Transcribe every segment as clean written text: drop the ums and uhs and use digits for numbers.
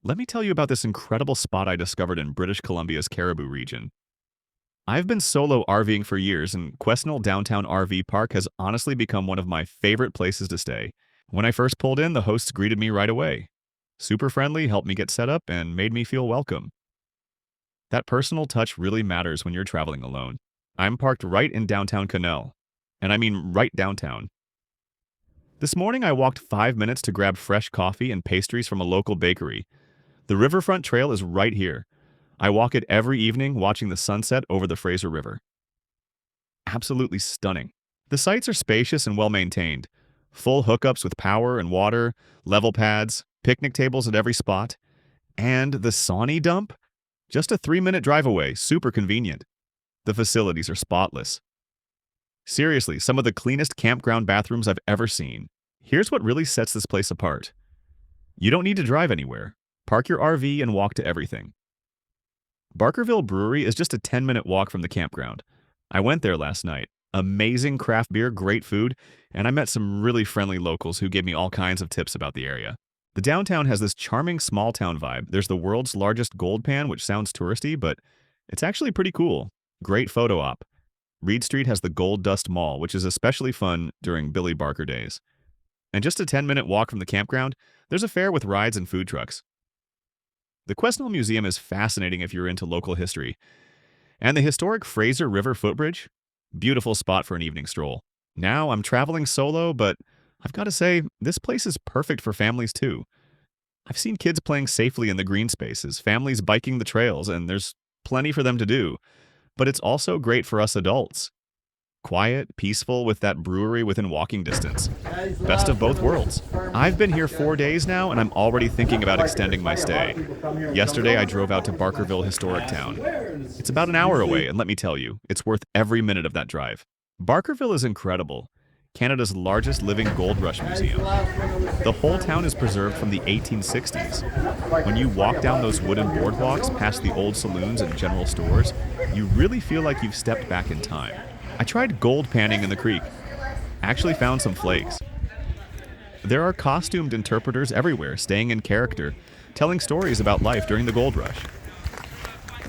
Let me tell you about this incredible spot I discovered in British Columbia's Caribou region. I've been solo RVing for years, and Quesnel Downtown RV Park has honestly become one of my favorite places to stay. When I first pulled in, the hosts greeted me right away. Super friendly, helped me get set up, and made me feel welcome. That personal touch really matters when you're traveling alone. I'm parked right in downtown Quesnel, and I mean right downtown. This morning, I walked 5 minutes to grab fresh coffee and pastries from a local bakery. The riverfront trail is right here. I walk it every evening watching the sunset over the Fraser River. Absolutely stunning. The sites are spacious and well maintained. Full hookups with power and water, level pads, picnic tables at every spot. And the Sawney dump? Just a 3-minute drive away, super convenient. The facilities are spotless. Seriously, some of the cleanest campground bathrooms I've ever seen. Here's what really sets this place apart. You don't need to drive anywhere. Park your RV and walk to everything. Barkerville Brewery is just a 10-minute walk from the campground. I went there last night. Amazing craft beer, great food, and I met some really friendly locals who gave me all kinds of tips about the area. The downtown has this charming small town vibe. There's the world's largest gold pan, which sounds touristy, but it's actually pretty cool. Great photo op. Reed Street has the Gold Dust Mall, which is especially fun during Billy Barker days. And just a 10-minute walk from the campground, there's a fair with rides and food trucks. The Quesnel Museum is fascinating if you're into local history. And the historic Fraser River footbridge? Beautiful spot for an evening stroll. Now I'm traveling solo, but I've got to say, this place is perfect for families too. I've seen kids playing safely in the green spaces, families biking the trails, and there's plenty for them to do. But it's also great for us adults. Quiet, peaceful, with that brewery within walking distance. Best of both worlds. I've been here 4 days now, and I'm already thinking about extending my stay. Yesterday, I drove out to Barkerville Historic Town. It's about an hour away, and let me tell you, it's worth every minute of that drive. Barkerville is incredible. Canada's largest living gold rush museum. The whole town is preserved from the 1860s. When you walk down those wooden boardwalks past the old saloons and general stores, you really feel like you've stepped back in time. I tried gold panning in the creek. Actually found some flakes. There are costumed interpreters everywhere, staying in character, telling stories about life during the gold rush.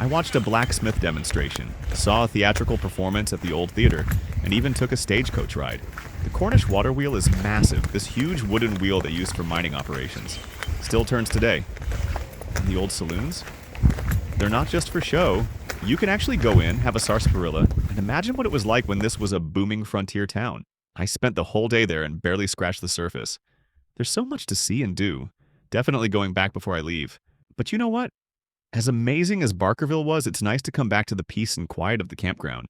I watched a blacksmith demonstration, saw a theatrical performance at the old theater, and even took a stagecoach ride. The Cornish water wheel is massive, this huge wooden wheel they used for mining operations. Still turns today. And the old saloons? They're not just for show. You can actually go in, have a sarsaparilla, and imagine what it was like when this was a booming frontier town. I spent the whole day there and barely scratched the surface. There's so much to see and do. Definitely going back before I leave. But you know what? As amazing as Barkerville was, it's nice to come back to the peace and quiet of the campground.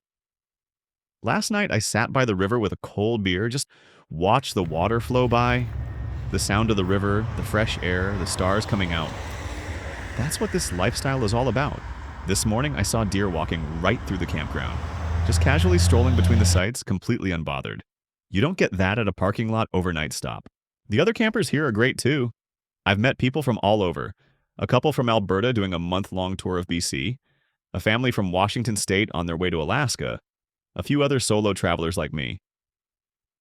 Last night, I sat by the river with a cold beer, just watched the water flow by, the sound of the river, the fresh air, the stars coming out. That's what this lifestyle is all about. This morning, I saw deer walking right through the campground, just casually strolling between the sites, completely unbothered. You don't get that at a parking lot overnight stop. The other campers here are great too. I've met people from all over. A couple from Alberta doing a month-long tour of BC, a family from Washington State on their way to Alaska, a few other solo travelers like me.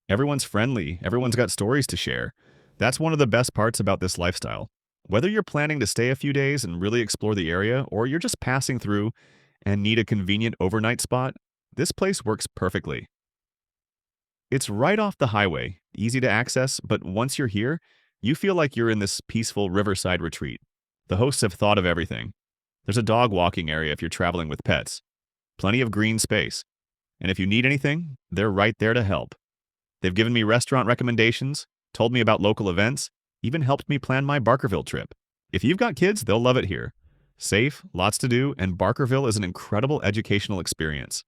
Everyone's friendly, everyone's got stories to share. That's one of the best parts about this lifestyle. Whether you're planning to stay a few days and really explore the area, or you're just passing through and need a convenient overnight spot, this place works perfectly. It's right off the highway, easy to access, but once you're here, you feel like you're in this peaceful riverside retreat. The hosts have thought of everything. There's a dog walking area if you're traveling with pets. Plenty of green space. And if you need anything, they're right there to help. They've given me restaurant recommendations, told me about local events, even helped me plan my Barkerville trip. If you've got kids, they'll love it here. Safe, lots to do, and Barkerville is an incredible educational experience.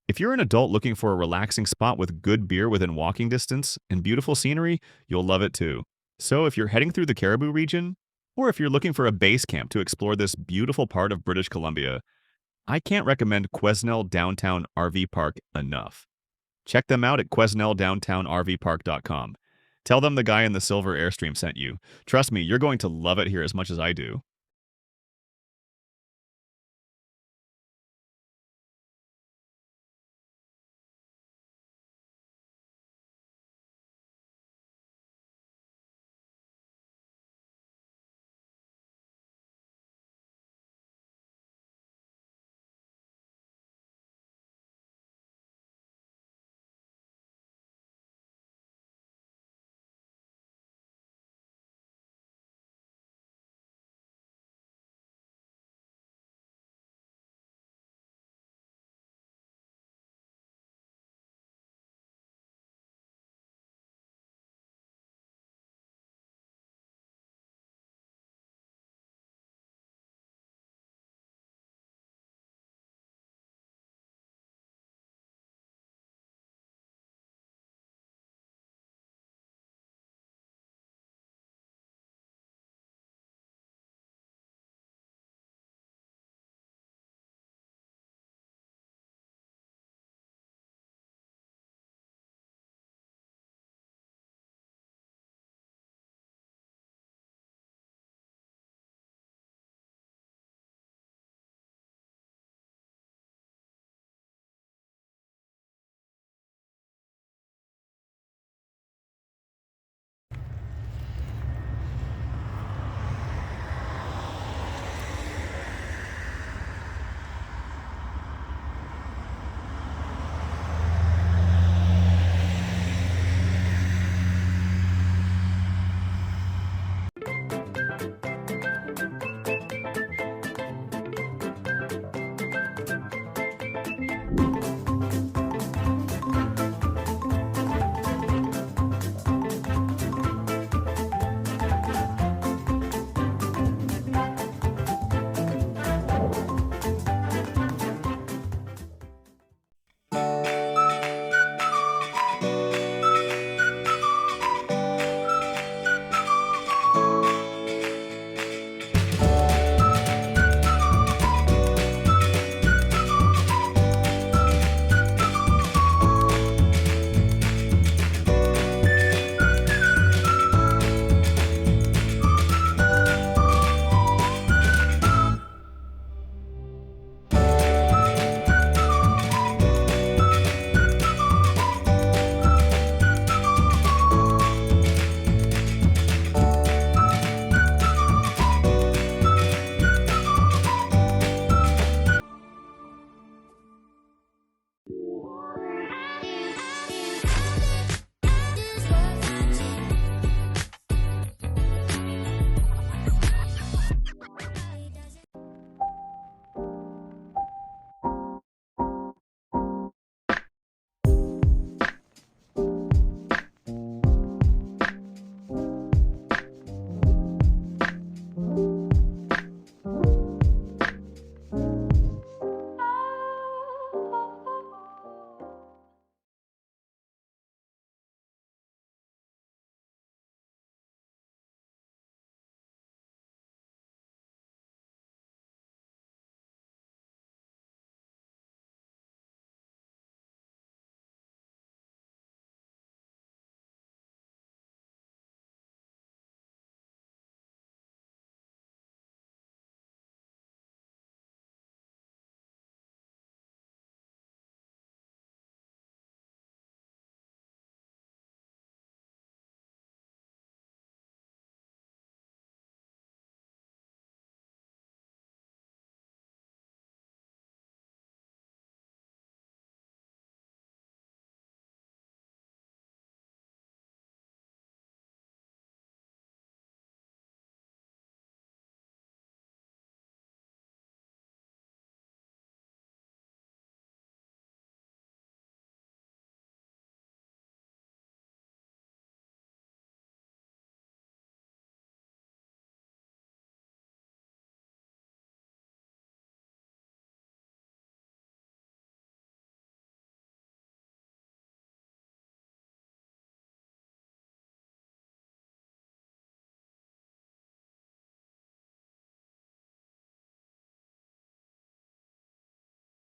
If you're an adult looking for a relaxing spot with good beer within walking distance and beautiful scenery, you'll love it too. So if you're heading through the Caribou region, or if you're looking for a base camp to explore this beautiful part of British Columbia, I can't recommend Quesnel Downtown RV Park enough. Check them out at quesneldowntownrvpark.com. Tell them the guy in the silver Airstream sent you. Trust me, you're going to love it here as much as I do.